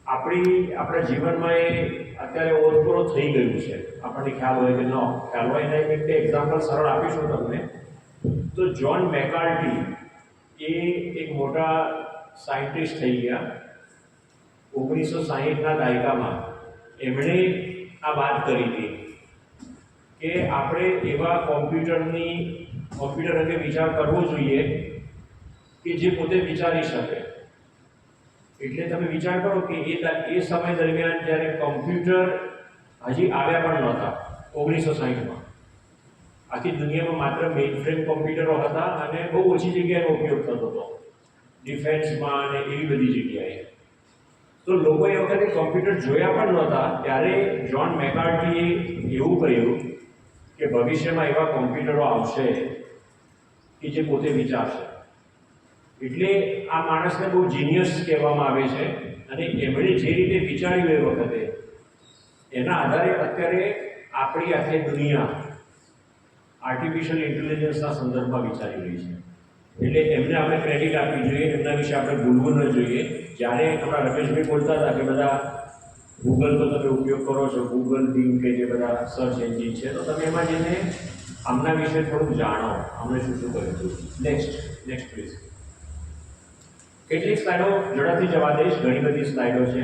આપણા જીવનમાં એ અત્યારે ઓતપ્રોત થઈ ગયું છે. આપણને ખ્યાલ હોય કે ન ખ્યાલ હોય ને એક એક્ઝામ્પલ સરળ આપીશું તમને. તો જ્હોન મેકાર્ટી એ એક મોટા સાયન્ટિસ્ટ થઈ ગયા 1960ના દાયકામાં. એમણે આ વાત કરી હતી કે આપણે એવા કોમ્પ્યુટર અંગે વિચાર કરવો જોઈએ કે જે પોતે વિચારી શકે. એટલે તમે વિચાર કરો કે એ સમય દરમિયાન જ્યારે કોમ્પ્યુટર હજી આવ્યા પણ નહોતા 1960માં. આખી દુનિયામાં માત્ર મેઇન ફ્રેમ કોમ્પ્યુટરો હતા અને બહુ ઓછી જગ્યાએનો ઉપયોગ થતો હતો, ડિફેન્સમાં અને એવી બધી જગ્યાએ. તો લોકો એ વખતે કોમ્પ્યુટર જોયા પણ નહોતા ત્યારે જ્હોન મેકાર્ટીએ એવું કહ્યું કે ભવિષ્યમાં એવા કોમ્પ્યુટરો આવશે કે જે પોતે વિચારશે. એટલે આ માણસને બહુ જીનિયસ કહેવામાં આવે છે અને એમણે જે રીતે વિચાર્યું એ વખતે એના આધારે અત્યારે આપણી આખી દુનિયા આર્ટિફિશિયલ ઇન્ટેલિજન્સના સંદર્ભમાં વિચારી રહી છે. એટલે એમને આપણે ક્રેડિટ આપવી જોઈએ, એમના વિશે આપણે ભૂલવું ન જોઈએ. જ્યારે આપણા રમેશભાઈ બોલતા હતા કે બધા ગૂગલ તો તમે ઉપયોગ કરો છો, ગૂગલ બિંગ કે જે બધા સર્ચ એન્જિન છે, તો તમે એમાં જઈને આમના વિશે થોડુંક જાણો, આમને શું શું કર્યું હતું. Next please. કેટલીક સ્લાઇડો ઝડપથી જવા દઈશ, ઘણી બધી સ્લાઇડો છે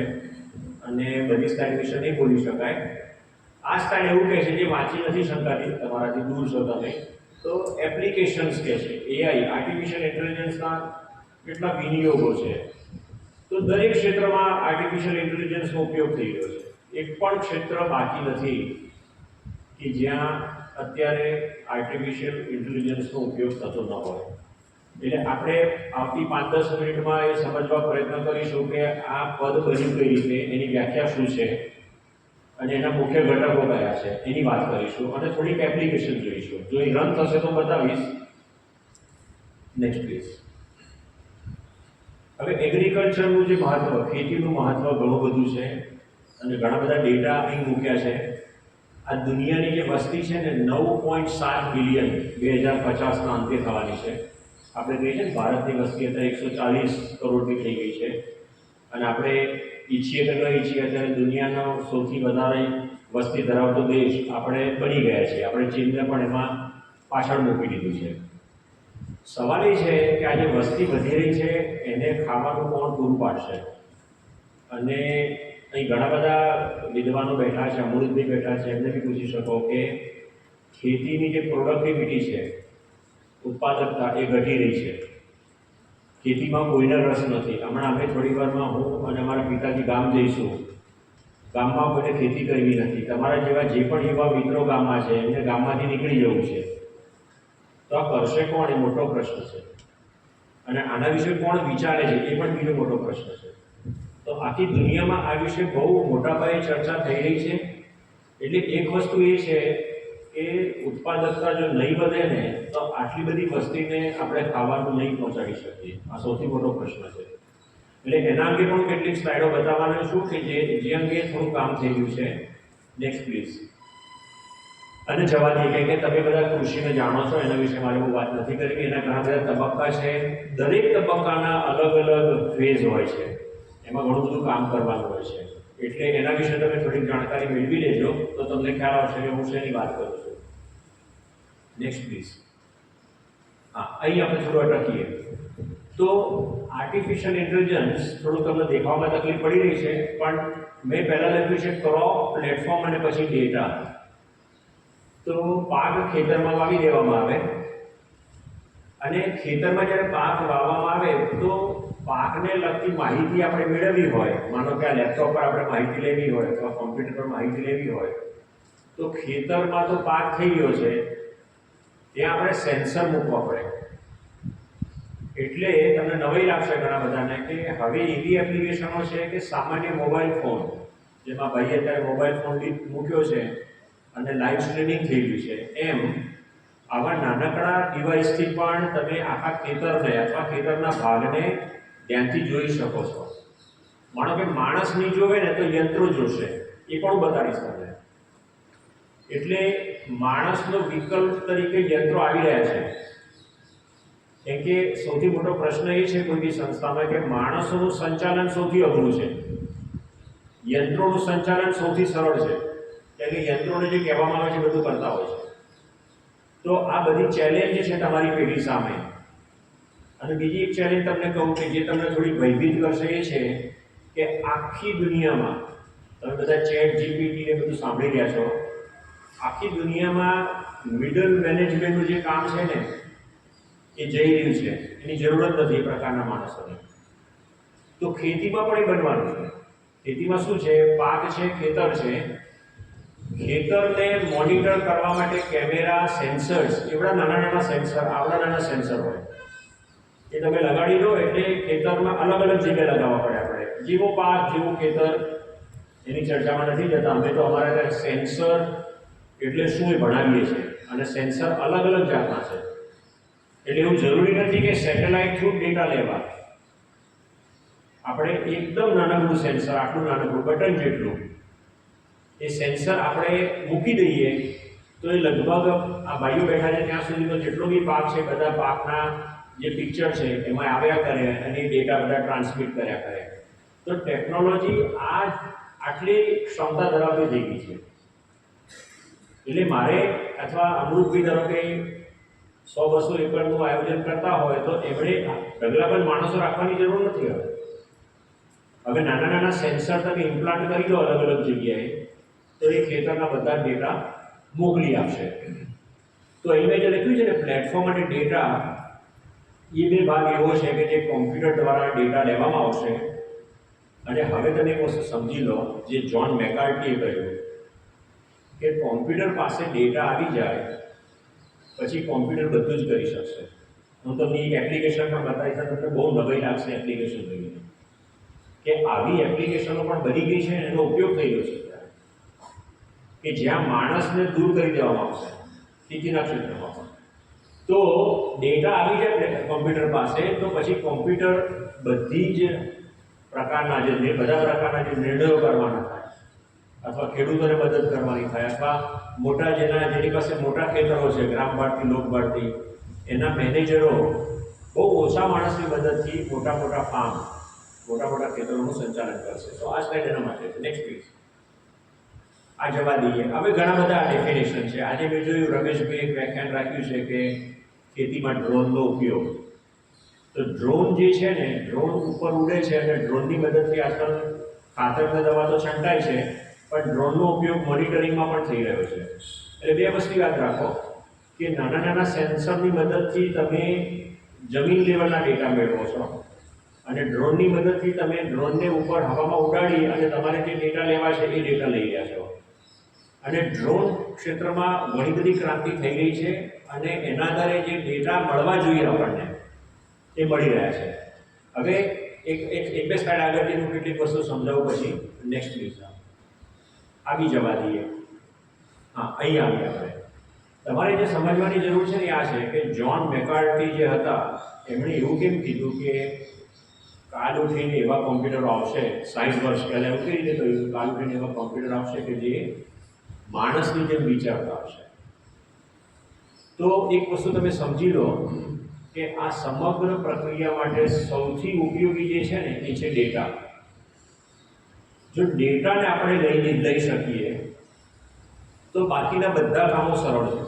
અને બધી સ્લાઇડ વિશે નહીં બોલી શકાય. આ સ્લાઇડ એવું કહે છે જે વાંચી નથી શકાતી, તમારાથી દૂર છો તમે, તો એપ્લિકેશન્સ કહે છે. એઆઈ આર્ટિફિશિયલ ઇન્ટેલિજન્સના કેટલા વિનિયોગો છે. તો દરેક ક્ષેત્રમાં આર્ટિફિશિયલ ઇન્ટેલિજન્સનો ઉપયોગ થઈ રહ્યો છે. એક પણ ક્ષેત્ર બાકી નથી કે જ્યાં અત્યારે આર્ટિફિશિયલ ઇન્ટેલિજન્સનો ઉપયોગ થતો ન હોય. એટલે આપણે આવતી 5-10 મિનિટમાં એ સમજવા પ્રયત્ન કરીશું કે આ પદ બન્યું કઈ રીતે, એની વ્યાખ્યા શું છે અને એના મુખ્ય ઘટકો કયા છે એની વાત કરીશું અને થોડીક એપ્લિકેશન જોઈશું. જો એ રન થશે તો બતાવીશ. Next please. હવે એગ્રીકલ્ચરનું જે મહત્વ, ખેતીનું મહત્વ ઘણું બધું છે અને ઘણા બધા ડેટા અહીં મૂક્યા છે. આ દુનિયાની જે વસ્તી છે ને 9.7 બિલિયન 2050ના અંતે થવાની છે. આપણે કહીએ છીએ ને ભારતની વસ્તી અત્યારે 140 કરોડની થઈ ગઈ છે અને આપણે ઈચ્છીએ કે ન ઈચ્છીએ અત્યારે દુનિયાનો સૌથી વધારે વસ્તી ધરાવતો દેશ આપણે બની ગયા છીએ. આપણે ચીનને પણ એમાં પાછળ મૂકી દીધું છે. સવાલ એ છે કે આજે વસ્તી વધી રહી છે એને ખાવાનું કોણ પૂરું પાડશે. અને અહીં ઘણા બધા વિદ્વાનો બેઠા છે, અમૃતભાઈ બેઠા છે, એમને બી પૂછી શકો કે ખેતીની જે પ્રોડક્ટિવિટી છે, ઉત્પાદકતા એ ઘટી રહી છે. ખેતીમાં કોઈને રસ નથી. હમણાં અમે થોડી વારમાં હું અને અમારા પિતાજી ગામ જઈશું. ગામમાં કોઈને ખેતી કરવી નથી. તમારા જેવા જે પણ યુવા મિત્રો ગામમાં છે એમને ગામમાંથી નીકળી જવું છે. તો આ કરશે કોણ એ મોટો પ્રશ્ન છે અને આના વિશે કોણ વિચારે છે એ પણ બીજો મોટો પ્રશ્ન છે. તો આખી દુનિયામાં આ વિશે બહુ મોટા પાયે ચર્ચા થઈ રહી છે. એટલે એક વસ્તુ એ છે કે ઉત્પાદકતા જો નહીં વધે ને તો આટલી બધી વસ્તીને આપણે ખાવાનું નહીં પહોંચાડી શકીએ. આ સૌથી મોટો પ્રશ્ન છે. એટલે એના અંગે પણ કેટલીક સ્લાઇડો બતાવવાનું છું કે જે અંગે થોડું કામ થઈ ગયું છે. Next please. અને જવા દઈએ કે તમે બધા કૃષિને જાણો છો, એના વિશે મારે બહુ વાત નથી કરવી. એના ઘણા બધા તબક્કા છે. દરેક તબક્કાના અલગ અલગ ફેઝ હોય છે. એમાં ઘણું બધું કામ કરવાનું હોય છે. એટલે એના વિશે તમે થોડીક જાણકારી મેળવી લેજો તો તમને ખ્યાલ આવશે કે હું શેની વાત કરું છું. Next please. હા, અહીં આપણે થોડું અટકીએ. તો આર્ટિફિશિયલ ઇન્ટેલિજન્સ થોડું તમને દેખાવામાં તકલીફ પડી રહી છે, પણ મેં પહેલાં લખ્યું છે ક્રોપ, પ્લેટફોર્મ અને પછી ડેટા. તો પાક ખેતરમાં વાવી દેવામાં આવે અને ખેતરમાં જ્યારે પાક વાવવામાં આવે તો પાકને લગતી માહિતી આપણે મેળવવી હોય, માનો કે આ લેપટોપ પર આપણે માહિતી લેવી હોય અથવા કોમ્પ્યુટર પર માહિતી લેવી હોય, તો ખેતરમાં તો પાક થઈ ગયો છે ત્યાં આપણે સેન્સર મૂકવા પડે. એટલે તમને નવાઈ લાગશે ઘણા બધાને કે હવે એવી એપ્લિકેશનો છે કે સામાન્ય મોબાઈલ ફોન, જેમાં ભાઈએ અત્યારે મોબાઈલ ફોન મૂક્યો છે અને લાઈવ સ્ટ્રીમિંગ થઈ ગયું છે, એમ આવા નાનકડા ડિવાઇસથી પણ તમે આખા ખેતરને અથવા ખેતરના ભાગને ધ્યાનથી જોઈ શકો છો. માનો કે માણસ નહીં જોવે ને તો યંત્રો જોશે, એ પણ બતાડીશ તમને. એટલે માણસનો વિકલ્પ તરીકે યંત્રો આવી રહ્યા છે. કેમ કે સૌથી મોટો પ્રશ્ન એ છે કોઈ બી સંસ્થામાં કે માણસોનું સંચાલન સૌથી અઘરું છે. યંત્રોનું સંચાલન સૌથી સરળ છે, કારણ કે યંત્રોને જે કહેવામાં આવે છે બધું કરતા હોય છે. તો આ બધી ચેલેન્જ છે તમારી પેઢી સામે. અને બીજી એક ચેલેન્જ તમને કહું કે જે તમને થોડી ભયભીત કરશે એ છે કે આખી દુનિયામાં, તમે બધા ચેટ જીપીટી ને બધું સાંભળી રહ્યા છો, આખી દુનિયામાં મિડલ મેનેજમેન્ટનું જે કામ છે ને એ જઈ રહ્યું છે. એની જરૂરત નથી એ પ્રકારના માણસોને. તો ખેતીમાં પણ એ બનવાનું છે. ખેતીમાં શું છે? પાક છે, ખેતર છે. ખેતરને મોનિટર કરવા માટે કેમેરા, સેન્સર્સ, એવડા નાના નાના સેન્સર, આવડા નાના સેન્સર હોય એ તમે લગાડી દો એટલે ખેતરમાં અલગ અલગ જગ્યાએ લગાવવા પડે. આપણે જેવો પાક જેવું ખેતર એની ચર્ચામાં નથી જતા. અમે તો અમારા ત્યાં સેન્સર એટલે શું એ ભણાવીએ છીએ, અને સેન્સર અલગ અલગ જાતના છે. એટલે એવું જરૂરી નથી કે સેટેલાઇટ થ્રુ ડેટા લેવા. આપણે એકદમ નાનકડું સેન્સર, આટલું નાનકડું બટન જેટલું, એ સેન્સર આપણે મૂકી દઈએ તો એ લગભગ આ ભાઈઓ બેઠા છે ત્યાં સુધીનો જેટલો બી પાક છે બધા પાકના જે પિક્ચર છે એમાં આવ્યા કરે અને એ ડેટા બધા ટ્રાન્સમિટ કર્યા કરે. તો ટેકનોલોજી આટલી ક્ષમતા ધરાવતી થઈ ગઈ છે. એટલે મારે અથવા અમૃતભાઈ ધારો કે 100-200 એકરનું આયોજન કરતા હોય તો એમણે ઢગલાબંધ માણસો રાખવાની જરૂર નથી. હવે નાના નાના સેન્સર તમે ઇમ્પ્લાન્ટ કરી દો અલગ અલગ જગ્યાએ તો એ ખેતરના બધા ડેટા મોકલી આપશે. તો અહીં મેં જે લખ્યું છે ને પ્લેટફોર્મ અને ડેટા, એ બે ભાગ એવો છે કે જે કોમ્પ્યુટર દ્વારા ડેટા લેવામાં આવશે. અને હવે તમે એક વસ્તુ સમજી લો, જે જ્હોન મેકાર્ટીએ કહ્યું કે કોમ્પ્યુટર પાસે ડેટા આવી જાય પછી કોમ્પ્યુટર બધું જ કરી શકશે. હું તમને એક એપ્લિકેશન પણ બતાવીશ, તમને બહુ નવાઈ લાગશે એપ્લિકેશન જોઈને કે આવી એપ્લિકેશનો પણ બની ગઈ છે, એનો ઉપયોગ થઈ રહ્યો છે કે જ્યાં માણસને દૂર કરી દેવામાં આવશે ખેતીના ક્ષેત્રમાં. તો ડેટા આવી જાય કોમ્પ્યુટર પાસે તો પછી કોમ્પ્યુટર બધી જ પ્રકારના જે બધા પ્રકારના જે નિર્ણયો કરવાના થાય, અથવા ખેડૂતોને મદદ કરવાની થાય, અથવા મોટા જેની પાસે મોટા ખેતરો છે, ગ્રામ ભારતી, લોક ભારતી, એના મેનેજરો બહુ ઓછા માણસની મદદથી મોટા મોટા ફાર્મ, મોટા મોટા ખેતરોનું સંચાલન કરશે. તો આ સ્લાઇડ એના માટે છે. Next please. આ જવા દઈએ. હવે ઘણા બધા ડેફિનેશન છે. આજે મેં જોયું રમેશભાઈ એક વ્યાખ્યાન રાખ્યું છે કે ખેતીમાં ડ્રોનનો ઉપયોગ. તો ડ્રોન જે છે ને, ડ્રોન ઉપર ઉડે છે અને ડ્રોનની મદદથી આજકાલ ખાતરની દવા તો છંટાય છે, પણ ડ્રોનનો ઉપયોગ મોનિટરિંગમાં પણ થઈ રહ્યો છે. એટલે બે વસ્તુ યાદ રાખો કે નાના નાના સેન્સરની મદદથી તમે જમીન લેવલના ડેટા મેળવો છો, અને ડ્રોનની મદદથી તમે ડ્રોનને ઉપર હવામાં ઉડાડી અને તમારે જે ડેટા લેવા છે એ ડેટા લઈ રહ્યા છો. અને ડ્રોન ક્ષેત્રમાં ઘણી બધી ક્રાંતિ થઈ રહી છે અને એના આધારે જે ડેટા મળવા જોઈએ આપણને એ મળી રહ્યા છે. હવે એક બે સ્લાઇડ આગળથી હું કેટલીક વસ્તુ સમજાવું પછી નેક્સ્ટ પ્લીઝ. આવી જવા દઈએ. હા, અહીં આવીએ આપણે. તમારે જે સમજવાની જરૂર છે ને આ છે કે જ્હોન મેકાર્ટી જે હતા એમણે એવું કેમ કીધું કે કાલ ઉઠીને એવા કોમ્પ્યુટરો આવશે, 60 વર્ષ પહેલાં એવું કઈ રીતે કહ્યું, કાલ ઉઠીને એવા કોમ્પ્યુટર આવશે કે જે માણસની જેમ વિચારતા હશે. તો એક વસ્તુ તમે સમજી લો કે આ સમગ્ર પ્રક્રિયા માટે સૌથી ઉપયોગી જે છે ને એ છે ડેટા. જો ડેટાને આપણે લઈ શકીએ તો બાકીના બધા કામો સરળ છે.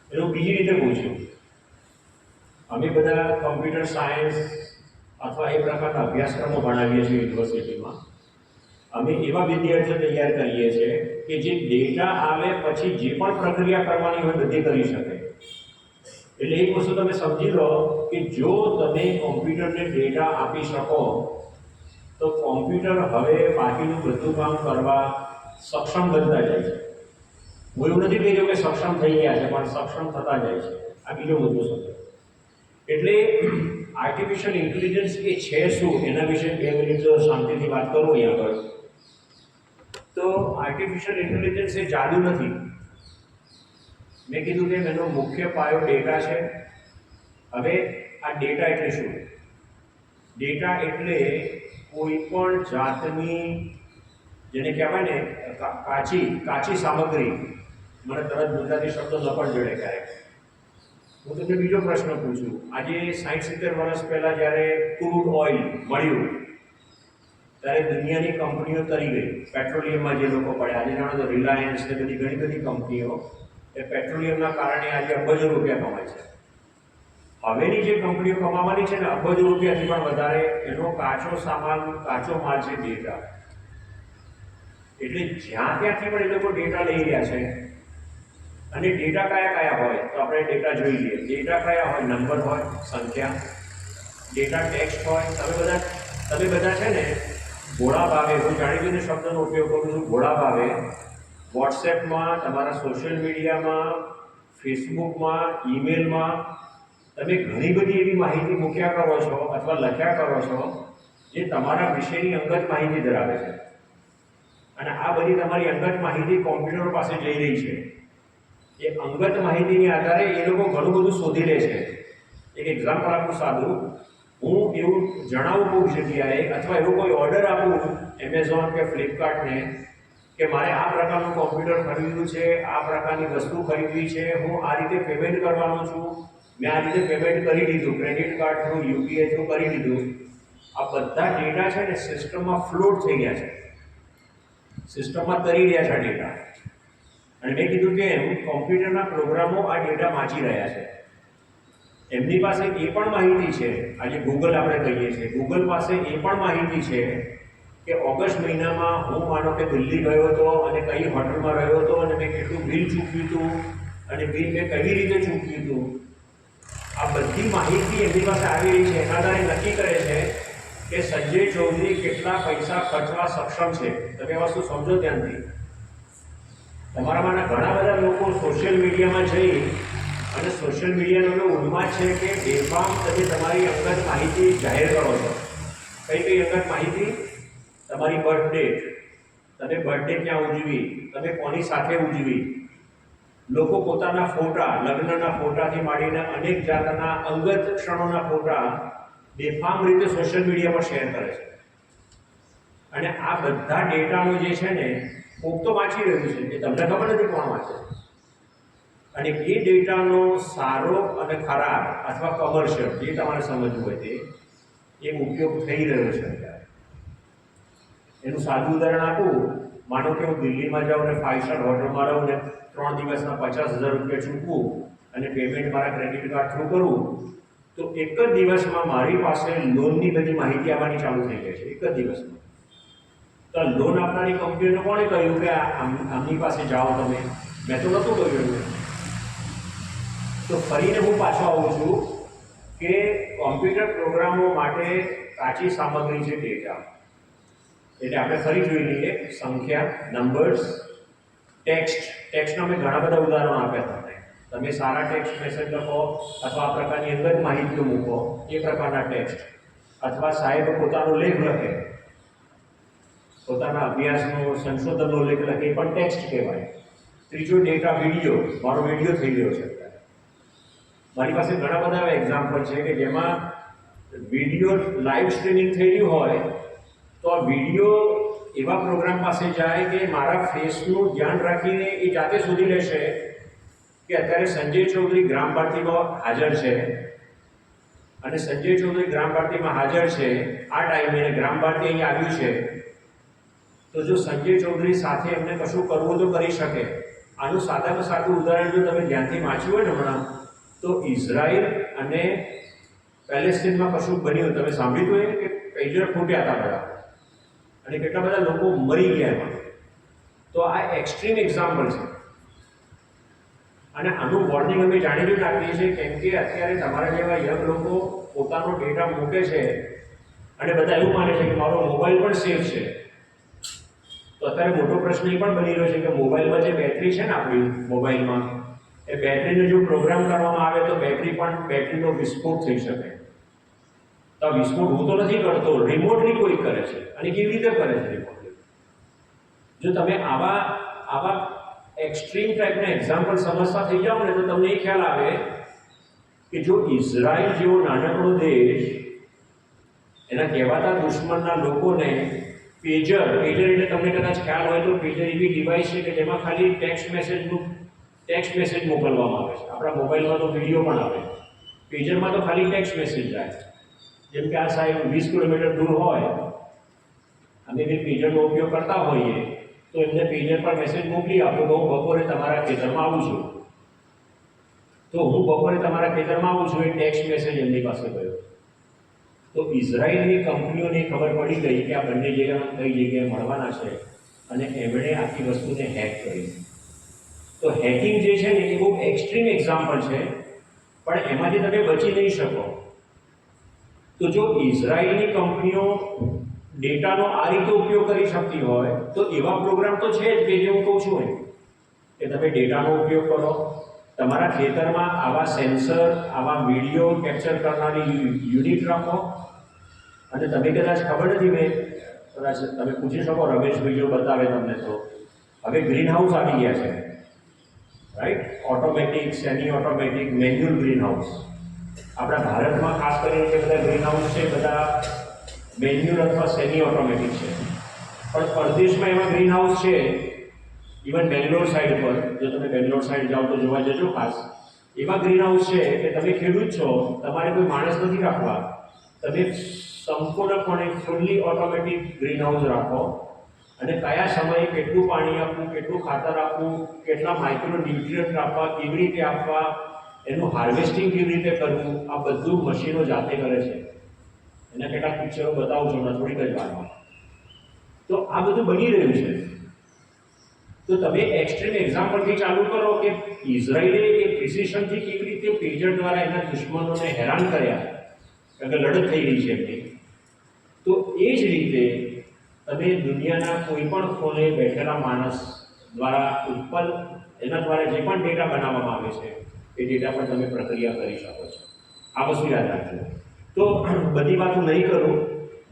એનું બીજી રીતે પૂછ્યું, અમે બધા કમ્પ્યુટર સાયન્સ અથવા એ પ્રકારના અભ્યાસક્રમો ભણાવીએ છીએ યુનિવર્સિટીમાં. અમે એવા વિદ્યાર્થીઓ તૈયાર કરીએ છીએ કે જે ડેટા આવે પછી જે પણ પ્રક્રિયા કરવાની હોય બધી કરી શકે. એટલે એક વસ્તુ તમે સમજી લો કે જો તમે કોમ્પ્યુટરને ડેટા આપી શકો તો કોમ્પ્યુટર હવે બાકીનું બધું કામ કરવા સક્ષમ બનતા જાય છે. હું એવું નથી કહી રહ્યો કે સક્ષમ થઈ ગયા છે, પણ સક્ષમ થતા જાય છે. આ બીજો મુદ્દો સમજો. એટલે આર્ટિફિશિયલ ઇન્ટેલિજન્સ એ છે શું એના વિશે 2 મિનિટ શાંતિથી વાત કરું અહીં આગળ. તો આર્ટિફિશિયલ ઇન્ટેલિજન્સ એ જાદુ નથી. મેં કીધું કે એનો મુખ્ય પાયો ડેટા છે. હવે આ ડેટા એટલે શું? ડેટા એટલે કોઈ પણ જાતની જેને કહેવાય ને કાચી સામગ્રી. મને તરત ગુજરાતી શબ્દો ન પણ જડે ક્યારેક. હું તમને બીજો પ્રશ્ન પૂછું. આજે 60-70 વર્ષ પહેલાં જ્યારે ક્રૂડ ઓઇલ મળ્યું ત્યારે દુનિયાની કંપનીઓ તરી ગઈ. પેટ્રોલિયમમાં જે લોકો પડ્યા, આજે જાણો તો રિલાયન્સ ને બધી ઘણી બધી કંપનીઓ એ પેટ્રોલિયમના કારણે આજે અબજો રૂપિયા કમાય છે. હવેની જે કંપનીઓ કમાવાની છે ને અબજો રૂપિયાથી પણ વધારે, એનો કાચો સામાન, કાચો માલ છે ડેટા. એટલે જ્યાં ત્યાંથી પણ એ લોકો ડેટા લઈ રહ્યા છે. અને ડેટા કયા કયા હોય તો આપણે ડેટા જોઈ લઈએ. ડેટા કયા હોય? નંબર હોય, સંખ્યા. ડેટા ટેક્સ્ટ હોય. તમે બધા છે ને ઘોડા ભાવે, હું જાણીને શબ્દનો ઉપયોગ કરું છું, ઘોડા ભાવે વોટ્સએપમાં, તમારા સોશિયલ મીડિયામાં, ફેસબુકમાં, ઈમેલમાં તમે ઘણી બધી એવી માહિતી મૂક્યા કરો છો અથવા લખ્યા કરો છો જે તમારા વિશેની અંગત માહિતી ધરાવે છે. અને આ બધી તમારી અંગત માહિતી કોમ્પ્યુટર પાસે જઈ રહી છે. એ અંગત માહિતીની આધારે એ લોકો ઘણું બધું શોધી લે છે. એક એક્ઝામ્પલ આપું સાદું. હું એવું જણાવું કોઈ જગ્યાએ અથવા એવો કોઈ ઓર્ડર આપું એમેઝોન કે ફ્લિપકાર્ટને કે મારે આ પ્રકારનું કોમ્પ્યુટર ખરીદવું છે, આ પ્રકારની વસ્તુ ખરીદવી છે, હું આ રીતે પેમેન્ટ કરવાનો છું, મેં આ રીતે પેમેન્ટ કરી દીધું, credit card through, UPI through કરી દીધું. આ બધા ડેટા છે ને સિસ્ટમમાં ફ્લોટ થઈ ગયા છે, સિસ્ટમમાં તરી રહ્યા છે ડેટા. અને મેં કીધું કે કોમ્પ્યુટરના પ્રોગ્રામો આ ડેટા વાંચી રહ્યા છે. એમની પાસે એ પણ માહિતી છે, આજે ગૂગલ આપણે કહીએ છીએ, ગૂગલ પાસે એ પણ માહિતી છે કે ઓગસ્ટ મહિનામાં હું માનો કે દિલ્હી ગયો હતો અને કઈ હોટલમાં રહ્યો હતો અને મેં કેટલું બિલ ચૂકવ્યું હતું અને બિલ મેં કઈ રીતે ચૂકવ્યું હતું. આ બધી માહિતી એમની પાસે આવી રહી છે. એના આધારે નક્કી કરે છે કે સંજય ચૌધરી કેટલા પૈસા ખર્ચવા સક્ષમ છે. તમે આ વસ્તુ સમજો ધ્યાનથી. તમારામાંના ઘણા બધા લોકો સોશિયલ મીડિયામાં જઈ અને સોશિયલ મીડિયાનો એવો ઉન્માદ છે કે બેફામ તમે તમારી અંગત માહિતી જાહેર કરો છો. કઈ અંગત માહિતી? તમારી બર્થડે, તમે બર્થડે ક્યાં ઉજવી, તમે કોની સાથે ઉજવી. લોકો પોતાના ફોટા, લગ્નના ફોટાથી માંડીને અનેક જાતના અંગત ક્ષણોના ફોટા બેફામ રીતે સોશિયલ મીડિયા પર શેર કરે છે. અને આ બધા ડેટાનો જે છે ને કોક તો વાંચી રહ્યું છે, એ તમને ખબર નથી કોણ વાંચે. અને એ ડેટાનો સારો અને ખરાબ અથવા કમર્શિયલ જે તમારે સમજવું હોય તે એ ઉપયોગ થઈ રહ્યો છે અત્યારે. એનું સાદું ઉદાહરણ આપું. માનો કે હું દિલ્હીમાં જાઉં ને 5 સ્ટાર હોટલમાં રહું ને 3 દિવસના 50,000 રૂપિયા ચૂકવું અને પેમેન્ટ મારા ક્રેડિટ કાર્ડ થ્રુ કરું, તો એક જ દિવસમાં મારી પાસે લોનની બધી માહિતી આવવાની ચાલુ થઈ જાય છે. એક જ દિવસમાં. તો લોન આપનારી કંપનીઓને કોણે કહ્યું કે આમની પાસે જાઓ તમે? મેં તો નહોતું કહ્યું. તો ફરીને હું પાછો આવું છું કે કોમ્પ્યુટર પ્રોગ્રામો માટે કાચી સામગ્રી છે ડેટા. એટલે આપણે ફરી જોઈ લઈએ. સંખ્યા, નંબર્સ, ટેક્સ્ટ. ટેક્સ્ટના મેં ઘણા બધા ઉદાહરણો આપ્યા તમને. તમે સારા ટેક્સ્ટ મેસેજ લખો અથવા આ પ્રકારની અંગત માહિતીઓ મૂકો, એ પ્રકારના ટેક્સ્ટ. અથવા સાહેબ પોતાનો લેખ લખે, પોતાના અભ્યાસનો, સંશોધનનો લેખ લખે, એ પણ ટેક્સ્ટ કહેવાય. ત્રીજો ડેટા વિડીયો. મારો વિડીયો થઈ ગયો છે અત્યારે. મારી પાસે ઘણા બધા એવા એક્ઝામ્પલ છે કે જેમાં વિડીયો લાઈવ સ્ટ્રીમિંગ થઈ રહ્યું હોય તો આ વિડીયો એવા પ્રોગ્રામ પાસે જાય કે મારા ફેસનું ધ્યાન રાખીને એ જાતે શોધી લેશે કે અત્યારે સંજય ચૌધરી ગ્રામ ભારતીમાં હાજર છે અને સંજય ચૌધરી ગ્રામ ભારતીમાં હાજર છે આ ટાઈમે ગ્રામ ભારતી અહીં આવ્યું છે. તો જો સંજય ચૌધરી સાથે એમને કશું કરવું તો કરી શકે. આનું સાદામાં સાદું ઉદાહરણ જો તમે ધ્યાનથી વાંચ્યું હોય ને હમણાં, તો ઇઝરાયલ અને પેલેસ્ટીનમાં કશું બન્યું, તમે સાંભળ્યું હોય કે પેજર ફૂટ્યા હતા બધા અને કેટલા બધા લોકો મરી ગયા એમાં. તો આ એક્સ્ટ્રીમ એક્ઝામ્પલ છે. અને આનું વોર્નિંગ અમે જાણીને આપીએ છીએ કેમ કે અત્યારે તમારા જેવા યંગ લોકો પોતાનો ડેટા મૂકે છે અને બધા એવું માને છે કે મારો મોબાઈલ પણ સેફ છે. તો અત્યારે મોટો પ્રશ્ન એ પણ બની રહ્યો છે કે મોબાઈલમાં જે બેટરી છે ને આપણી મોબાઈલમાં, એ બેટરીને જો પ્રોગ્રામ કરવામાં આવે તો બેટરીનો વિસ્ફોટ થઈ શકે. તો આ વિસ્ફોટ હું તો નથી કરતો, રિમોટલી કોઈ કરે છે. અને કેવી રીતે કરે છે રિમોટલી? જો તમે આવા એક્સ્ટ્રીમ ટાઈપના એક્ઝામ્પલ સમજતા થઈ જાઓ ને તો તમને એ ખ્યાલ આવે કે જો ઇઝરાયલ જેવો નાનકડો દેશ એના કહેવાતા દુશ્મનના લોકોને પેજર એટલે તમને કદાચ ખ્યાલ હોય તો પેજર એવી ડિવાઇસ છે કે જેમાં ખાલી ટેક્સ્ટ મેસેજ મોકલવામાં આવે છે. આપણા મોબાઈલમાં તો વિડીયો પણ આવે. પેજરમાં તો ખાલી ટેક્સ્ટ મેસેજ જાય. જેમ કે આ સાહેબ 20 કિલોમીટર દૂર હોય અમે બી પેજરનો ઉપયોગ કરતા હોઈએ તો એમને પેજર પર મેસેજ મોકલી આપો કે હું બપોરે તમારા ખેતરમાં આવું છું. તો હું બપોરે તમારા ખેતરમાં આવું છું એ ટેક્સ્ટ મેસેજ એમની પાસે ગયો. તો ઇઝરાયલની કંપનીઓને ખબર પડી ગઈ કે આ બંને જગ્યામાં કઈ જગ્યાએ મળવાના છે અને એમણે આખી વસ્તુને હેક કરી. તો હેકિંગ જે છે ને એ બહુ એક્સ્ટ્રીમ એક્ઝામ્પલ છે, પણ એમાંથી તમે બચી નહીં શકો. તો જો ઇઝરાયલની કંપનીઓ ડેટાનો આ રીતે ઉપયોગ કરી શકતી હોય તો એવા પ્રોગ્રામ તો છે જ કે જે હું કહું છું કે તમે ડેટાનો ઉપયોગ કરો, તમારા ખેતરમાં આવા સેન્સર, આવા વિડીયો કેપ્ચર કરનારી યુનિટ રાખો. અને તમે કદાચ ખબર નથી, મેં કદાચ તમે પૂછી શકો રમેશભાઈ જો બતાવે તમને, તો હવે ગ્રીન હાઉસ આવી ગયા છે, right? Automatic, semi automatic, manual green house. આપણા ભારતમાં ખાસ કરીને જે બધા ગ્રીન હાઉસ છે બધા મેન્યુઅલ અથવા સેમી ઓટોમેટિક છે, પણ પરદેશમાં એવા ગ્રીન હાઉસ છે. ઇવન બેંગ્લોર સાઈડ પર, જો તમે બેંગ્લોર સાઈડ જાઓ તો જોવા જજો ખાસ, એવા ગ્રીન હાઉસ છે કે તમે ખેડૂત છો, તમારે કોઈ માણસ નથી રાખવા, તમે સંપૂર્ણપણે ફૂલ્લી ઓટોમેટિક ગ્રીન હાઉસ રાખો અને કયા સમયે કેટલું પાણી આપવું, કેટલું ખાતર આપવું, કેટલા માઇક્રો ન્યુટ્રિયન્ટ આપવા, કેવી રીતે આપવા, એનું હાર્વેસ્ટિંગ કેવી રીતે કરવું, આ બધું મશીનો જાતે કરે છે. એના કેટલાક પિક્ચરો બતાવું છું હમણાં થોડીક જ વારમાં. તો આ બધું બની રહ્યું છે. તો તમે એક્સ્ટ્રીમ એક્ઝામ્પલથી ચાલુ કરો કે ઇઝરાયલે એ પ્રિસિશનથી કેવી રીતે પેજર દ્વારા એના દુશ્મનોને હેરાન કર્યા, કારણ કે લડત થઈ રહી છે એમની. તો એ જ રીતે તમે દુનિયાના કોઈ પણ ખૂણે બેઠેલા માણસ દ્વારા એના દ્વારા જે પણ ડેટા બનાવવામાં આવે છે એ ડેટા પર તમે પ્રક્રિયા કરી શકો છો. આ વસ્તુ યાદ રાખજો. તો બધી વાતો નહીં કરું,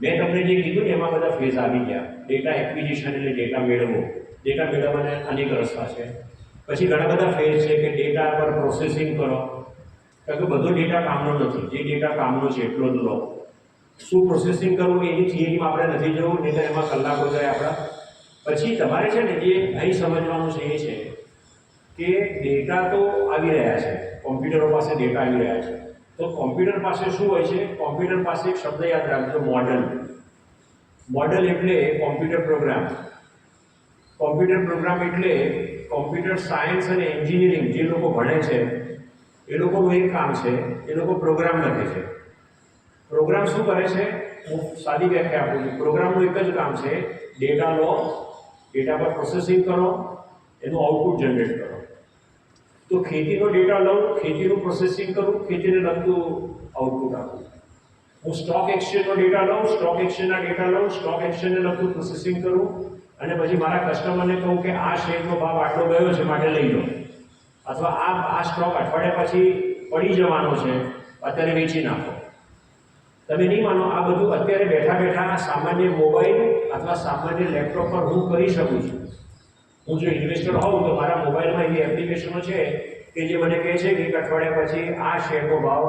મેં તમને જે કીધું ને એમાં બધા ફેઝ આવી ગયા. ડેટા એક્વિઝિશન એટલે ડેટા મેળવવો. ડેટા મેળવવાના અનેક રસ્તા છે. પછી ઘણા બધા ફેઝ છે કે ડેટા પર પ્રોસેસિંગ કરો, કારણ કે બધો ડેટા કામનો નથી. જે ડેટા કામનો છે એટલો જ લો. શું પ્રોસેસિંગ કરવું એની થિયરીમાં આપણે નથી જવું, નહીં તો એમાં કલાકો જાય આપણા. પછી તમારે છે ને જે અહીં સમજવાનું છે એ છે કે ડેટા તો આવી રહ્યા છે, કોમ્પ્યુટરો પાસે ડેટા આવી રહ્યા છે. તો કોમ્પ્યુટર પાસે શું હોય છે? કોમ્પ્યુટર પાસે એક શબ્દ યાદ રાખજો, મોડલ. મોડલ એટલે કોમ્પ્યુટર પ્રોગ્રામ. કોમ્પ્યુટર પ્રોગ્રામ એટલે કોમ્પ્યુટર સાયન્સ અને એન્જિનિયરિંગ જે લોકો ભણે છે એ લોકોનું એક કામ છે, એ લોકો પ્રોગ્રામ લખે છે. પ્રોગ્રામ શું કરે છે? હું સાદી વ્યાખ્યા આપું છું. પ્રોગ્રામનું એક જ કામ છે, ડેટા લો, ડેટા પર પ્રોસેસિંગ કરો, એનું આઉટપુટ જનરેટ કરો. તો ખેતીનો ડેટા લઉં, ખેતીનું પ્રોસેસિંગ કરું, ખેતીને લગતું આઉટપુટ આપું. હું સ્ટોક એક્સચેન્જનો ડેટા લઉં, સ્ટોક એક્સચેન્જના ડેટા લઉં, સ્ટોક એક્સચેન્જને લગતું પ્રોસેસિંગ કરું અને પછી મારા કસ્ટમરને કહું કે આ શેરનો ભાવ આટલો ગયો છે માટે લઈ લો, અથવા આ સ્ટોક અઠવાડિયા પછી પડી જવાનો છે, અત્યારે વેચી નાખો. તમે નહીં માનો, આ બધું અત્યારે બેઠા બેઠા સામાન્ય મોબાઈલ અથવા સામાન્ય લેપટોપ પર હું કરી શકું છું. હું જો ઇન્વેસ્ટર હોઉં તો મારા મોબાઈલમાં એવી એપ્લિકેશનો છે કે જે મને કહે છે કે એક અઠવાડિયા પછી આ શેરનો ભાવ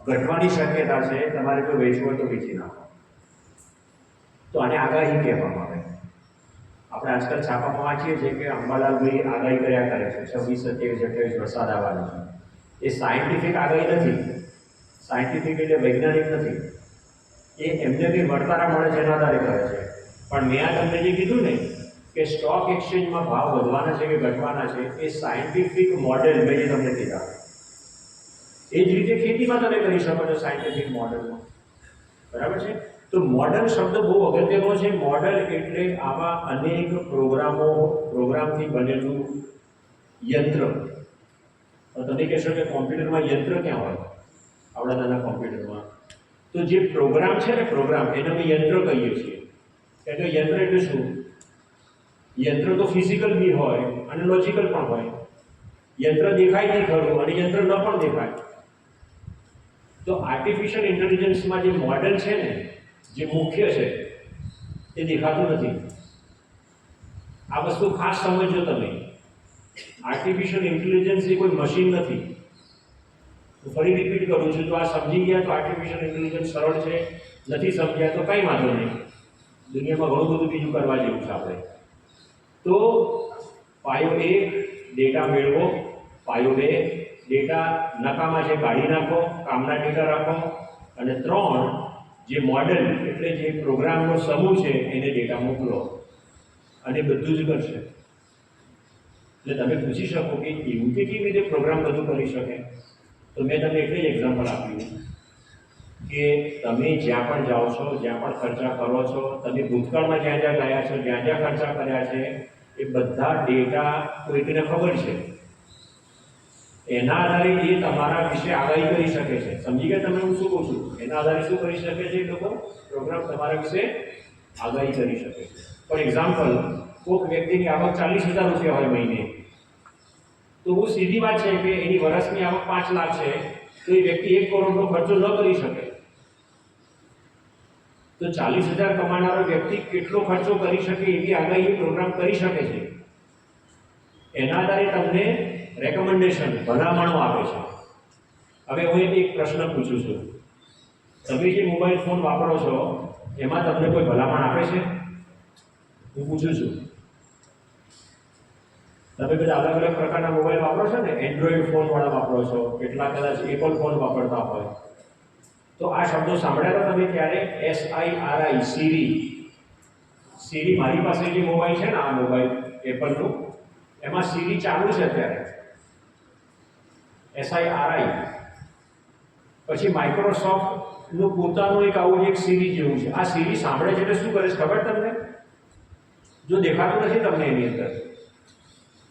ઘટવાની શક્યતા છે, તમારે જો વેચવું હોય તો વેચી નાખો. તો આને આગાહી કહેવામાં આવે. આપણે આજકાલ છાપામાં વાંચીએ છીએ કે અંબાલાલભાઈ આગાહી કર્યા કરે છે 26, 27, 28 વરસાદ આવવાનો છે. એ સાયન્ટિફિક આગાહી નથી. સાયન્ટિફિક એટલે વૈજ્ઞાનિક નથી. એ એમને કંઈ વર્તારા મળે છે એના આધારે કરે છે. પણ મેં આ તમને જે કીધું ને કે સ્ટોક એક્સચેન્જમાં ભાવ વધવાના છે કે ઘટવાના છે, એ સાયન્ટિફિક મોડેલ મેં જે તમને કીધા. એ જ રીતે ખેતીમાં તમે કરી શકો છો સાયન્ટિફિક મોડેલમાં. બરાબર છે? તો મોડલ શબ્દ બહુ અગત્યનો છે. મોડલ એટલે આવા અનેક પ્રોગ્રામથી બનેલું યંત્ર. તમે કહેશો કે કોમ્પ્યુટરમાં યંત્ર ક્યાં હોય? આપણા નાના કોમ્પ્યુટરમાં તો જે પ્રોગ્રામ છે ને, પ્રોગ્રામ એને અમે યંત્ર કહીએ છીએ. એટલે યંત્ર એટલે શું? યંત્ર તો ફિઝિકલ બી હોય અને લોજિકલ પણ હોય. યંત્ર દેખાય નહીં ખરું અને યંત્ર ન પણ દેખાય. તો આર્ટિફિશિયલ ઇન્ટેલિજન્સમાં જે મોડેલ છે ને, જે મુખ્ય છે, એ દેખાતું નથી. આ વસ્તુ ખાસ સમજજો તમે. આર્ટિફિશિયલ ઇન્ટેલિજન્સ એ કોઈ મશીન નથી. હું ફરી રિપીટ કરું છું, તો આ સમજી ગયા તો આર્ટિફિશિયલ ઇન્ટેલિજન્સ સરળ છે. નથી સમજ્યા તો કંઈ વાંધો નહીં. દુનિયામાં ઘણું બધું બીજું કરવા જેવું છે આપણે. તો પાયો 1 ડેટા મેળવો, પાયો 2 ડેટા નકામા છે કાઢી નાખો, કામના ડેટા રાખો, અને 3 જે મોડેલ એટલે જે પ્રોગ્રામનો સમૂહ છે એને ડેટા મોકલો અને બધું જ કરશે. એટલે તમે પૂછી શકો કે એવું કે કેવી રીતે પ્રોગ્રામ બધું કરી શકે. તો મેં તમને એટલે જ એક્ઝામ્પલ આપ્યું કે તમે જ્યાં પણ જાઓ છો, જ્યાં પણ ખર્ચા કરો છો, તમે ભૂતકાળમાં જ્યાં જ્યાં ગયા છો, જ્યાં જ્યાં ખર્ચા કર્યા છે, એ બધા ડેટા કોઈકને ખબર છે. એના આધારે એ તમારા વિશે આગાહી કરી શકે છે. સમજી ગયા તમે હું શું કહું છું? એના આધારે શું કરી શકે છે? એ લોકો પ્રોગ્રામ તમારા વિશે આગાહી કરી શકે છે. ફોર એક્ઝામ્પલ, કોઈક વ્યક્તિની આવક 40,000 રૂપિયા હોય મહિને, તો બહુ સીધી વાત છે કે એની વર્ષની આવક 5 લાખ છે, તો એ વ્યક્તિ 1 કરોડનો ખર્ચો ન કરી શકે. તો 40,000 કમાનારો વ્યક્તિ કેટલો ખર્ચો કરી શકે એવી આગાહી પ્રોગ્રામ કરી શકે છે. એના આધારે તમને રેકમેન્ડેશન ભલામણો આપે છે. હવે હું એક પ્રશ્ન પૂછું છું, તમે જે મોબાઈલ ફોન વાપરો છો એમાં તમને કોઈ ભલામણ આપે છે? હું પૂછું છું. તમે બધા અલગ અલગ પ્રકારના મોબાઈલ વાપરો છો ને, એન્ડ્રોઈડ ફોન વાળા વાપરો છો, કેટલાક કદાચ એપલ ફોન વાપરતા હોય. તો આ શબ્દો સાંભળ્યા તમે ક્યારે? SIRI, સીરી. મારી પાસે જે મોબાઈલ છે ને, આ મોબાઈલ એપલનું, એમાં સીરી ચાલુ છે અત્યારે. SIRI. પછી માઇક્રોસોફ્ટનું પોતાનું એક આવું એક સીરી જેવું છે. આ સીરી સાંભળે છે એટલે શું કરે છે ખબર તમને? જો દેખાતું નથી તમને એની અંદર,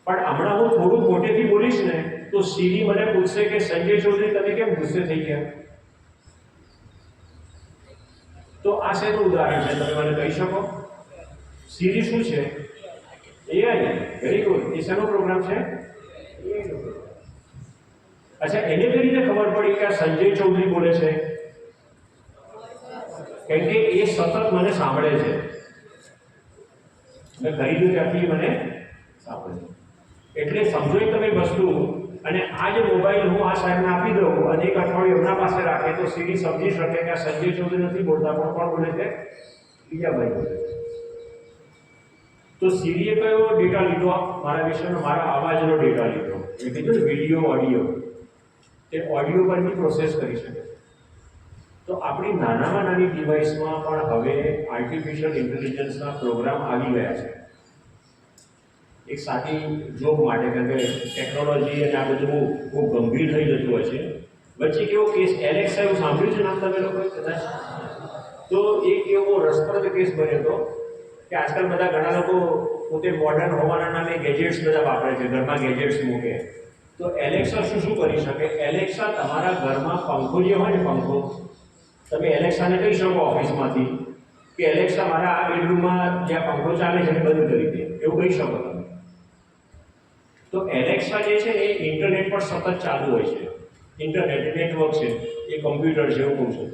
પણ હમણાં હું થોડું મોટેથી બોલીશ ને તો સીરી મને પૂછશે કે સંજય ચૌધરી તમે કેમ ગુસ્સે થઈ ગયા? તો આ શેનું ઉદાહરણ છે તમે મને કહી શકો? સીરી શું છે? AI. Very good. એ શેનો પ્રોગ્રામ છે? અચ્છા, એને કઈ રીતે ખબર પડી કે આ સંજય ચૌધરી બોલે છે? કેમ કે એ સતત મને સાંભળે છે. મેં ખરીદ્યું ત્યાંથી મને સાંભળે છે. એટલે સમજો તમે વસ્તુ, અને આ જે મોબાઈલ હું આ સાહેબને આપી દઉં અને એક અઠવાડિયું એમના પાસે રાખે તો સીડી સમજી શકે કે આ સંજય ચૌધરી નથી બોલતા, પણ કોણ બોલે છે? બીજા ભાઈ બોલે છે. તો સીરીએ કયો ડેટા લીધો? મારા વિષયનો, મારા અવાજનો ડેટા લીધો. એ કીધું વિડીયો, ઓડિયો. તે ઓડિયો પર બી પ્રોસેસ કરી શકે. તો આપણી નાનામાં નાની ડિવાઇસમાં પણ હવે આર્ટિફિશિયલ ઇન્ટેલિજન્સના પ્રોગ્રામ આવી ગયા છે. એક સાદી જોબ માટે, કારણ કે ટેકનોલોજી અને આ બધું બહુ ગંભીર થઈ જતું હોય છે. વચ્ચે કેવો કેસ એલેક્સા, એવું સાંભળ્યું છે નામ તમે લોકોએ કદાચ? તો એક એવો રસપ્રદ કેસ બન્યો હતો કે આજકાલ બધા ઘણા લોકો પોતે મોડર્ન હોવાના નામે ગેજેટ્સ બધા વાપરે છે, ઘરમાં ગેજેટ્સ મૂકે. તો એલેક્સા શું કરી શકે? એલેક્સા તમારા ઘરમાં પંખો જે હોય ને, પંખો, તમે એલેક્સાને કહી શકો ઓફિસમાંથી કે એલેક્સા મારા આ બેડરૂમમાં જ્યાં પંખો ચાલે છે એને બંધ કરી દે, એવું કહી શકો તમે. તો એલેક્સા જે છે એ ઇન્ટરનેટ પર સતત ચાલુ હોય છે. ઇન્ટરનેટ નેટવર્ક છે, એ કમ્પ્યુટર છે, એવું કહું છું.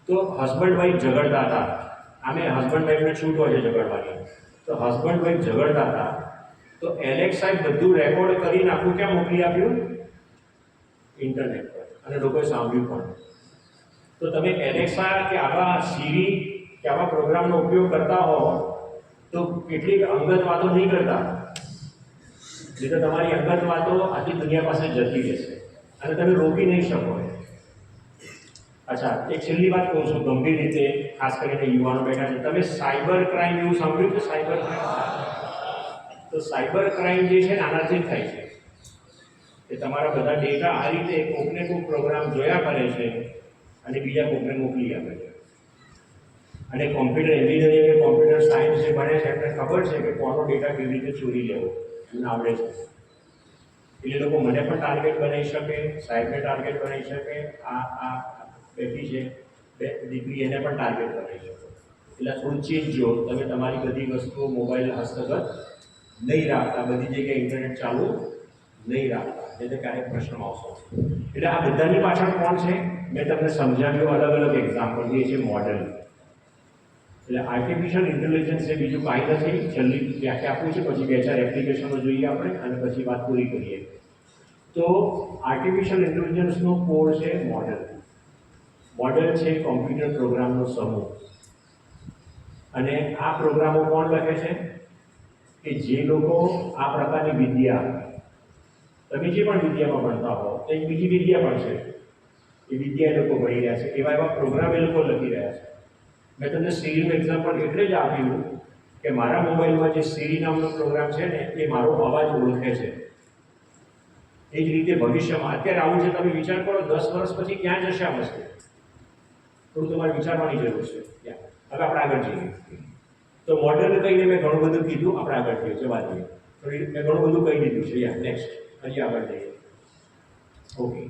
તો હસબન્ડ વાઈફ ઝઘડતા હતા. આમે હસબન્ડ વાઈફને છૂટ હોય છે ઝઘડવાની. તો હસબન્ડ વાઈફ ઝઘડતા હતા, તો એલેક્સાએ બધું રેકોર્ડ કરી નાખું, ક્યાં મોકલી આપ્યું? ઇન્ટરનેટ પર. અને લોકોએ સાંભળ્યું પણ. તો તમે એલેક્સા કે આવા સીરી કે આવા પ્રોગ્રામનો ઉપયોગ કરતા હો તો કેટલીક અંગત વાતો નહીં કરતા, નહીં તો તમારી અંગત વાતો આખી દુનિયા પાસે જતી રહેશે અને તમે રોકી નહીં શકો. અચ્છા, એક છેલ્લી વાત કહું છું ગંભીર રીતે, ખાસ કરીને યુવાનો બેઠા છે. તમે સાયબર ક્રાઇમ એવું સાંભળ્યું છે? Cyber crime. તો સાયબર ક્રાઇમ જે છે ને આનાથી થાય છે કે તમારા બધા ડેટા આ રીતે કોકને કોક પ્રોગ્રામ જોયા કરે છે અને બીજા કોકને મોકલી આપે છે. અને કોમ્પ્યુટર એન્જિનિયરિંગ કે કોમ્પ્યુટર સાયન્સ જે ભણે છે એમને ખબર છે કે કોનો ડેટા કેવી રીતે ચોરી લેવો, એમને આવડે છે. એટલે લોકો મને પણ ટાર્ગેટ બનાવી શકે, સાહેબને ટાર્ગેટ બનાવી શકે, આ બેટી છે દીકરી, એને પણ ટાર્ગેટ બનાવી શકે. એટલે થોડું ચેન્જો. તમે તમારી બધી વસ્તુઓ મોબાઈલ હસ્તગત નહીં રાખતા, બધી જગ્યાએ ઇન્ટરનેટ ચાલુ નહીં રાખતા, એટલે ક્યારેક પ્રશ્ન આવશે. એટલે આ બધાની પાછળ કોણ છે મેં તમને સમજાવ્યું, અલગ અલગ એક્ઝામ્પલ. એ છે મોડેલ. એટલે આર્ટિફિશિયલ ઇન્ટેલિજન્સ એ બીજું કાંઈ નથી. છેલ્લી વ્યાખ્યા આપું છે, પછી 2-4 એપ્લિકેશનો જોઈએ આપણે અને પછી વાત પૂરી કરીએ. તો આર્ટિફિશિયલ ઇન્ટેલિજન્સનો કોર છે મોડેલ. મોડેલ છે કોમ્પ્યુટર પ્રોગ્રામનો સમૂહ. અને આ પ્રોગ્રામો કોણ લખે છે? કે જે લોકો આ પ્રકારની વિદ્યા, તમે જે પણ વિદ્યામાં ભણતા હો, તો એક બીજી વિદ્યા પણ છે. એ વિદ્યા એ લોકો ભણી રહ્યા છે, એવા એવા પ્રોગ્રામ એ લોકો લખી રહ્યા છે. મેં તમને સીરીનું એક્ઝામ્પલ એટલે જ આપ્યું કે મારા મોબાઈલમાં જે સીરી નામનો પ્રોગ્રામ છે ને એ મારો અવાજ ઓળખે છે. એ જ રીતે ભવિષ્યમાં અત્યારે આવું છે, તમે વિચાર કરો 10 વર્ષ પછી ક્યાં જશે આ વસ્તુ, થોડું તમારે વિચારવાની જરૂર છે. હવે આપણે આગળ જઈએ. તો મોડેલ કહીને મેં ઘણું બધું કીધું, આપણે આગળ જઈએ, જવા દઈએ. મેં ઘણું બધું કહી દીધું છે. નેક્સ્ટ હજી આગળ જઈએ. ઓકે,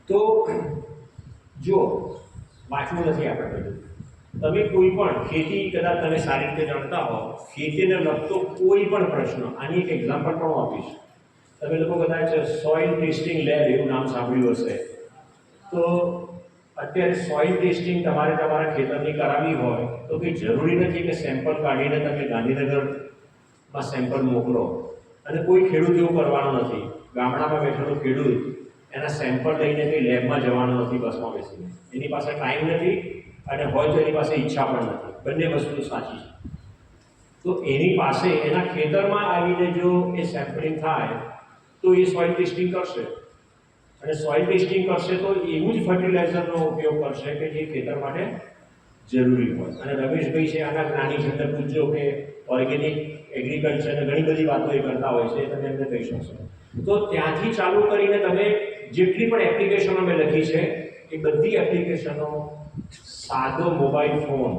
તો જો વાંચવું નથી આપણે બધું. તમે કોઈ પણ ખેતી કદાચ તમે સારી રીતે જાણતા હો, ખેતીને લગતો કોઈ પણ પ્રશ્ન, આની એક એક્ઝામ્પલ પણ હું આપીશ. તમે લોકો કદાચ સોઇલ ટેસ્ટિંગ લેબ એવું નામ સાંભળ્યું હશે. તો અત્યારે સોઇલ ટેસ્ટિંગ તમારે તમારા ખેતરની કરાવવી હોય તો કંઈ જરૂરી નથી કે સેમ્પલ કાઢીને તમે ગાંધીનગરમાં સેમ્પલ મોકલો. અને કોઈ ખેડૂત એવું કરવાનો નથી. ગામડામાં બેઠેલો ખેડૂત એના સેમ્પલ લઈને કંઈ લેબમાં જવાનો નથી બસમાં બેસીને. એની પાસે ટાઈમ નથી અને હોય તો એની પાસે ઈચ્છા પણ નથી. બંને વસ્તુ સાચી છે. તો એની પાસે એના ખેતરમાં આવીને જો એ સેમ્પલિંગ થાય તો એ સોઇલ ટેસ્ટિંગ કરશે. અને સોઇલ ટેસ્ટિંગ કરશે તો એવું જ ફર્ટિલાઇઝરનો ઉપયોગ કરશે કે જે ખેતર માટે જરૂરી હોય. અને રમેશભાઈ છે આના જ્ઞાની છે, એમને પૂછજો કે ઓર્ગેનિક એગ્રીકલ્ચર અને ઘણી બધી વાતો એ કરતા હોય છે, એ તમે એમને કહી શકશો. તો ત્યાંથી ચાલુ કરીને તમે જેટલી પણ એપ્લિકેશનો મેં લખી છે એ બધી એપ્લિકેશનો સાદો મોબાઈલ ફોન,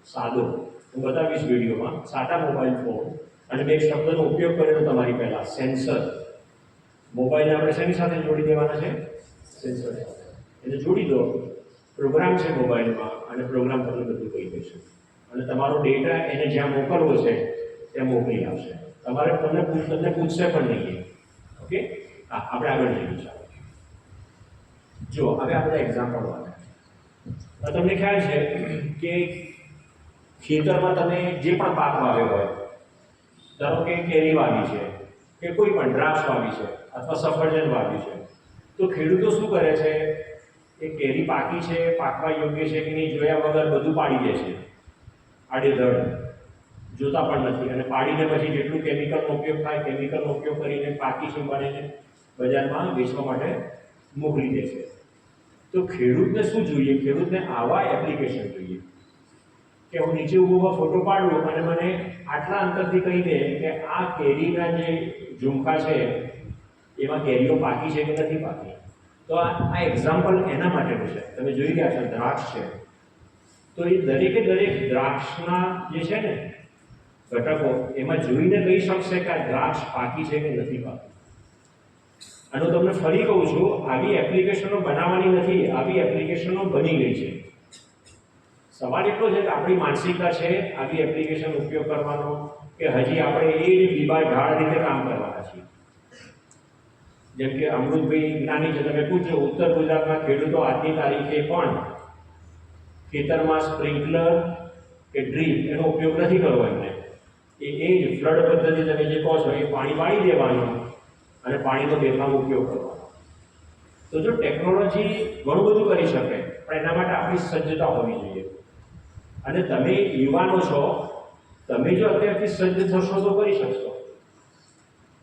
સાદો હું બતાવીશ વિડીયોમાં, સાદા મોબાઈલ ફોન, અને મેં એક શબ્દનો ઉપયોગ કર્યો તમારી પહેલાં, સેન્સર. મોબાઈલને આપણે શેની સાથે જોડી દેવાના છે? સેન્સર સાથે. એટલે જોડી દો, પ્રોગ્રામ છે મોબાઈલમાં અને પ્રોગ્રામ તમને બધું કહી દેશે. અને તમારો ડેટા એને જ્યાં મોકલવો છે ત્યાં મોકલી આપશે. તમારે તમને પૂછશે પણ નહીં. ઓકે, હા, આપણે આગળ જઈએ. ચાલો જો હવે આપણે એક્ઝામ્પલ વાળા. તમને ખ્યાલ છે કે ખેતરમાં તમે જે પણ પાક વાવ્યો હોય, ધારો કે કેરી વાવી છે કે કોઈ પણ દ્રાક્ષ વાવી છે અથવા સફરજન વાવી છે, તો ખેડૂતો શું કરે છે? એ કેરી પાકી છે, પાકવા યોગ્ય છે કે નહીં જોયા વગર બધું પાડી દે છે. આડેધડ જોતા પણ નથી. અને પાડીને પછી જેટલું કેમિકલનો ઉપયોગ થાય, કેમિકલનો ઉપયોગ કરીને પાકી ચીંબાડીને બજારમાં વેચવા માટે મોકલી દે છે. તો ખેડૂતને શું જોઈએ? ખેડૂતને આવા એપ્લિકેશન જોઈએ કે હું નીચે ઊભો ફોટો પાડું અને મને આટલા અંતરથી કહી દે કે આ કેરીના જે ઝુમખા છે એમાં કેરીઓ પાકી છે કે નથી પાકી. તો આ એક્ઝામ્પલ એના માટેનું છે. તમે જોઈ રહ્યા છો દ્રાક્ષ છે, તો એ દરેકે દરેક દ્રાક્ષના જે છે ને ઘટકો એમાં જોઈને કહી શકશે કે આ દ્રાક્ષ પાકી છે કે નથી પાકી. અને તમને ફરી કહું છું, આવી એપ્લિકેશનો બનાવવાની નથી, આવી એપ્લિકેશનો બની ગઈ છે. સવાલ એટલો છે કે આપણી માનસિકતા છે આવી એપ્લિકેશન ઉપયોગ કરવાનો કે હજી આપણે એ જ બીબા ઢાળ રીતે કામ કરવાના છીએ. જેમ કે અમૃતભાઈ જ્ઞાની છે, તમે પૂછો ઉત્તર ગુજરાતના ખેડૂતો આજની તારીખે પણ ખેતરમાં સ્પ્રિંકલર કે ડ્રીપ એનો ઉપયોગ નથી કરવો. એમને એ જ ફ્લડ પદ્ધતિ તમે જે કહો છો એ પાણી વાળી દેવાનું અને પાણીનો બેફામ ઉપયોગ કરવાનો. તો જો ટેકનોલોજી ઘણું બધું કરી શકે, પણ એના માટે આપણી સજ્જતા હોવી જોઈએ. અને તમે યુવાનો છો, તમે જો અત્યારથી સજ્જ થશો તો કરી શકશો.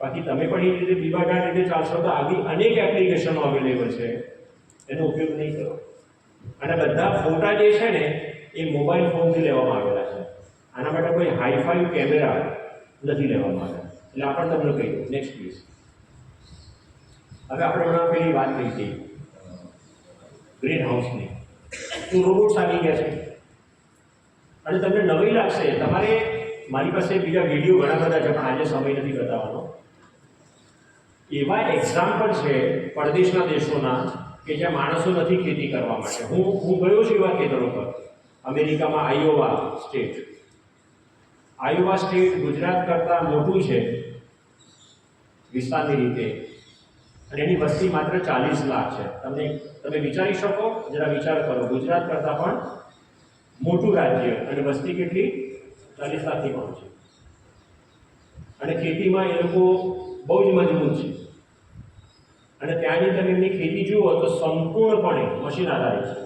બાકી તમે પણ એ રીતે બીબાઢાળ રીતે ચાલશો તો આવી અનેક એપ્લિકેશનો અવેલેબલ છે, એનો ઉપયોગ નહીં કરો. અને બધા ફોટા જે છે ને એ મોબાઈલ ફોનથી લેવામાં આવેલા છે. આના માટે કોઈ હાઈફાઈ કેમેરા નથી લેવામાં આવ્યા. એટલે આપણે તમને કહી દઉં. Next please. હવે આપણે હમણાં પેલી વાત કરી હતી ગ્રીન હાઉસની, તો રોબોટ્સ આવી ગયા છે. અને તમને નવાઈ લાગશે, તમારે મારી પાસે બીજા વિડીયો ઘણા બધા છે પણ આજે સમય નથી બતાવવાનો. એવા એક્ઝામ્પલ છે પરદેશના દેશોના કે જ્યાં માણસો નથી ખેતી કરવા માટે. હું ગયો છું એવા ખેતરો પર. અમેરિકામાં આયોવા સ્ટેટ ગુજરાત કરતાં મોટું છે વિસ્તારની રીતે, અને એની વસ્તી માત્ર 40 લાખ છે. તમે વિચારી શકો, જરા વિચાર કરો, ગુજરાત કરતાં પણ મોટું રાજ્ય અને વસ્તી કેટલી? 40 લાખથી પણ છે. અને ખેતીમાં એ લોકો બહુ જ મજબૂત છે. અને ત્યાંની તમે એમની ખેતી જુઓ તો સંપૂર્ણપણે મશીન આધારિત છે.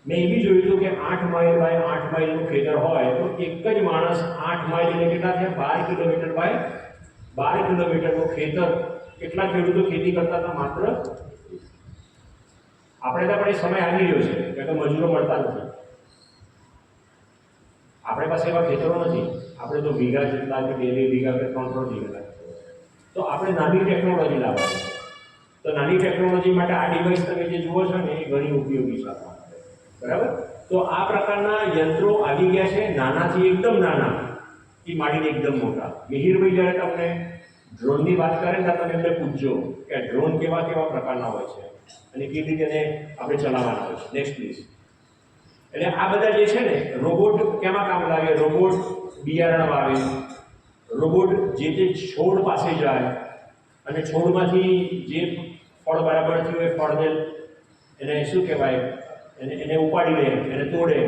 મેં એ બી જોયું હતું કે 8 માઇલ બાય 8 માઇલનું ખેતર હોય તો એક જ માણસ 8 માઇલ એટલે કેટલા થયા? 12 કિલોમીટર બાય 12 કિલોમીટરનું ખેતર. કેટલા ખેડૂતો ખેતી કરતા હતા? માત્ર આપણે ત્યાં પણ એ સમય આવી રહ્યો છે કે મજૂરો મળતા નથી. આપણે પાસે એવા ખેતરો નથી, આપણે તો વીઘા જેટલા કે 2 વીઘા કે 3 વીઘા. તો આપણે નાની ટેકનોલોજી લાવવાની છે. તો નાની ટેકનોલોજી માટે આ ડિવાઇસ તમે જે જુઓ છો ને એ ઘણી ઉપયોગી છે. બરાબર. તો આ પ્રકારના યંત્રો આવી ગયા છે, નાનાથી એકદમ નાના થી માંડીને એકદમ મોટા. મિહિરભાઈ જ્યારે તમને ડ્રોનની વાત કરે ને તમે એમને પૂછજો કે ડ્રોન કેવા કેવા પ્રકારના હોય છે અને કેવી રીતે એને આપણે ચલાવવાના હોય છે. Next please. એટલે આ બધા જે છે ને રોબોટ કેમાં કામ લાગે? રોબોટ બિયારણ વાવે, રોબોટ જે છોડ પાસે જાય અને છોડમાંથી જે ફળ બરાબર થયું હોય ફળને એને શું કહેવાય, એને ઉપાડી લે, એને તોડે.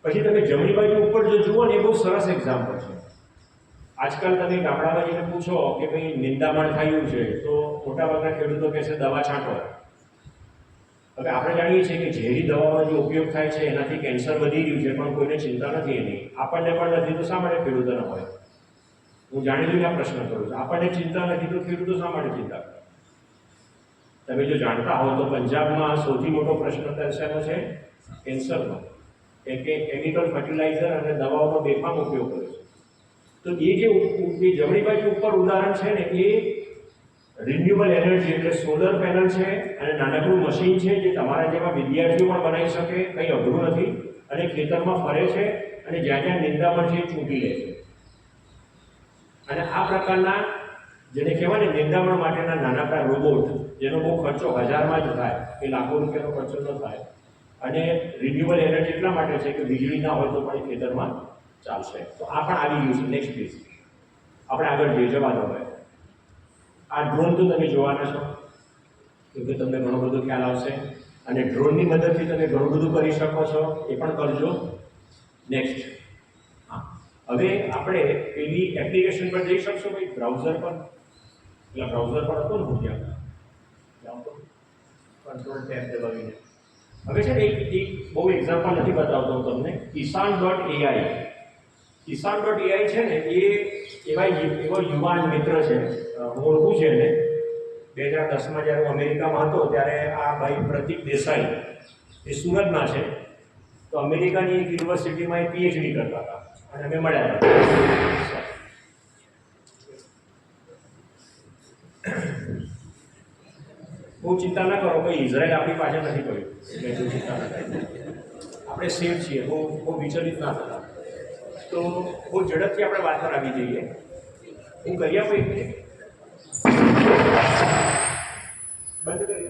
પછી તમે જમણી બાજુ ઉપર જો જુઓ ને એ બહુ સરસ એક્ઝામ્પલ છે. આજકાલ તમે ગામડામાં જઈને પૂછો કે ભાઈ નિંદામણ થયું છે તો મોટાભાગના ખેડૂતો કહેશે દવા છાંટો. હવે આપણે જાણીએ છીએ કે ઝેરી દવાનો જે ઉપયોગ થાય છે એનાથી કેન્સર વધી રહ્યું છે, પણ કોઈને ચિંતા નથી એની. આપણને પણ નથી તો શા માટે ખેડૂતોને હોય? હું જાણી લઈને આ પ્રશ્ન કરું છું. આપણને ચિંતા નથી તો ખેડૂતો શા માટે ચિંતા કરે? તમે જો જાણતા હો તો પંજાબમાં સૌથી મોટો પ્રશ્ન શેનો છે? કેન્સરનો. કે કેમિકલ ફર્ટિલાઇઝર અને દવાઓનો બેફામ ઉપયોગ કરે છે. તો એ જે જમણી બાજુ ઉપર ઉદાહરણ છે ને એ રિન્યુએબલ એનર્જી એટલે સોલર પેનલ છે અને નાનકડું મશીન છે જે તમારા જેવા વિદ્યાર્થીઓ પણ બનાવી શકે, કંઈ અઘરું નથી. અને ખેતરમાં ફરે છે અને જ્યાં જ્યાં નિંદામણ છે એ ચૂંટી લે છે. અને આ પ્રકારના જેને કહેવાય ને નિંદામણ માટેના નાનકડા રોબોટ, જેનો બહુ ખર્ચો 1000માં જ થાય, એ લાખો રૂપિયાનો ખર્ચો ન થાય. અને રિન્યુએબલ એનર્જી એટલા માટે છે કે વીજળી ના હોય તો પણ ખેતરમાં ચાલશે. તો આ પણ આવી ગયું છે. Next please. આપણે આગળ જઈએ, જવા દો હવે. આ ડ્રોન તો તમે જોવાના છો કે તમને ઘણો બધો ખ્યાલ આવશે અને ડ્રોનની મદદથી તમે ઘણું બધું કરી શકો છો, એ પણ કરજો. નેક્સ્ટ. હા, હવે આપણે પેલી એપ્લિકેશન પર જઈ શકશો ભાઈ, બ્રાઉઝર પર. પેલા બ્રાઉઝર પર હતો ને હું ત્યાં જાઉં તો કંટ્રોલ ટેબ દબાવીને. હવે છે ને એક બહુ એક્ઝામ્પલ નથી બતાવતો હું તમને. કિસાન.ai. કિસાન.ai છે ને એ એવો યુવાન મિત્ર છે, હું ઓળખું છે એને. 2010માં જ્યારે હું અમેરિકામાં હતો ત્યારે આ ભાઈ પ્રતિક દેસાઈ એ સુરતના છે. તો અમેરિકાની એક યુનિવર્સિટીમાં એ પીએચડી કરતા હતા અને અમે મળ્યા હતા. બહુ ચિંતા ના કરો, કોઈ ઇઝરાયલ આપણી પાસે નથી પડ્યું એટલે બહુ ચિંતા ના થાય. આપણે સેફ છીએ, બહુ વિચલિત ના થતા. તો બહુ ઝડપથી આપણે વાત પર આવી જઈએ. હું કરી આપું 1 મિનિટ? બંધ કરી.